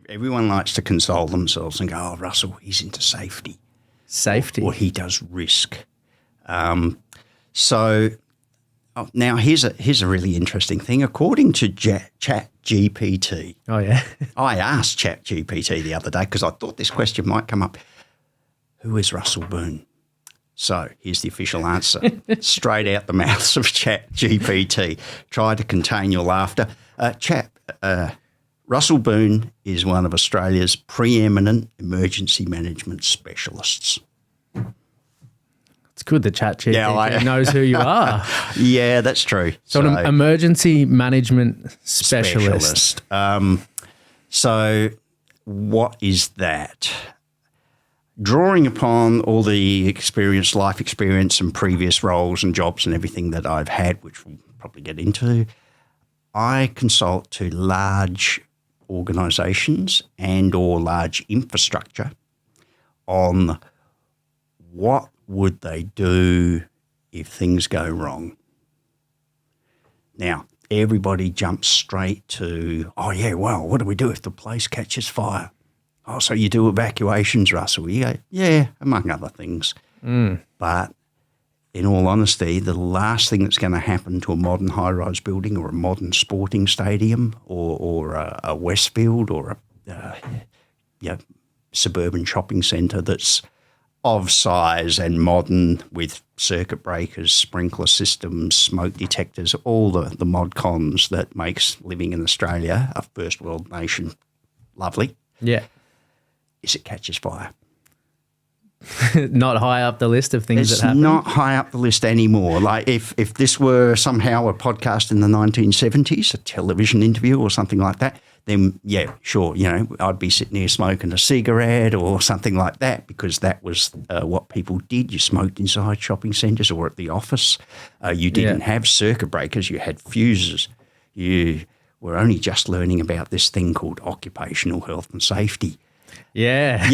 everyone likes to console themselves and go, oh, Russell, he's into safety. Safety. Or he does risk. Now here's a really interesting thing. According to ChatGPT, Oh, yeah. I asked ChatGPT the other day because I thought this question might come up. Who is Russell Boon? So here's the official answer, straight out the mouths of ChatGPT. Try to contain your laughter. Russell Boon is one of Australia's preeminent emergency management specialists. It's good the ChatGPT knows who you are. Yeah, that's true. So an emergency management specialist. So what is that? Drawing upon all the life experience and previous roles and jobs and everything that I've had, which we'll probably get into, I consult to large organisations and or large infrastructure on what would they do if things go wrong. Now, everybody jumps straight to, oh, yeah, well, what do we do if the place catches fire? Oh, so you do evacuations, Russell? You go, yeah, among other things. But in all honesty, the last thing that's going to happen to a modern high-rise building or a modern sporting stadium or a Westfield or a suburban shopping centre that's of size and modern with circuit breakers, sprinkler systems, smoke detectors, all the mod cons that makes living in Australia, a first world nation, lovely. Yeah. Is it catches fire. Not high up the list of things that happen? It's not high up the list anymore. Like if this were somehow a podcast in the 1970s, a television interview or something like that, then yeah, sure, I'd be sitting here smoking a cigarette or something like that because that was what people did. You smoked inside shopping centres or at the office. You didn't have circuit breakers. You had fuses. You were only just learning about this thing called occupational health and safety. Yeah.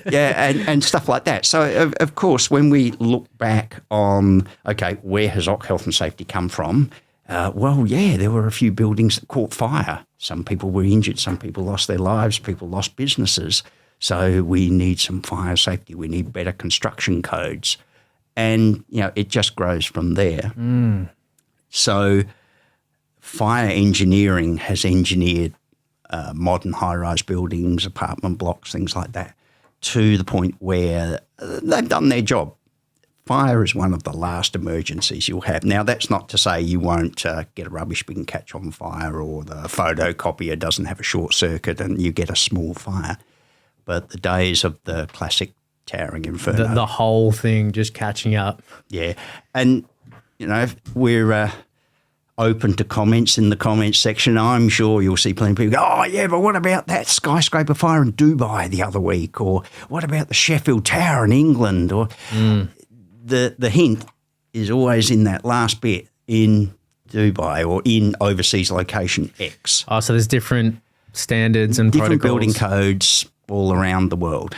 and stuff like that. So, of course, when we look back on, okay, where has health and safety come from? There were a few buildings that caught fire. Some people were injured, some people lost their lives, people lost businesses. So we need some fire safety. We need better construction codes. And, it just grows from there. So fire engineering has engineered modern high-rise buildings, apartment blocks, things like that, to the point where they've done their job. Fire is one of the last emergencies you'll have. Now, that's not to say you won't get a rubbish bin catch on fire or the photocopier doesn't have a short circuit and you get a small fire. But the days of the classic towering inferno. The whole thing just catching up. Yeah. And, we're open to comments in the comments section. I'm sure you'll see plenty of people go, oh, yeah, but what about that skyscraper fire in Dubai the other week? Or what about the Sheffield Tower in England? Or the hint is always in that last bit, in Dubai or in overseas location X. Oh, so there's different standards and different protocols. Building codes all around the world.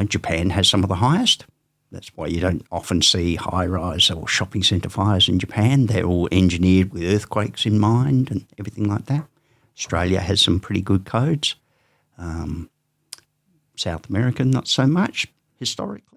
Japan has some of the highest. That's why you don't often see high-rise or shopping centre fires in Japan. They're all engineered with earthquakes in mind and everything like that. Australia has some pretty good codes. South America, not so much historically.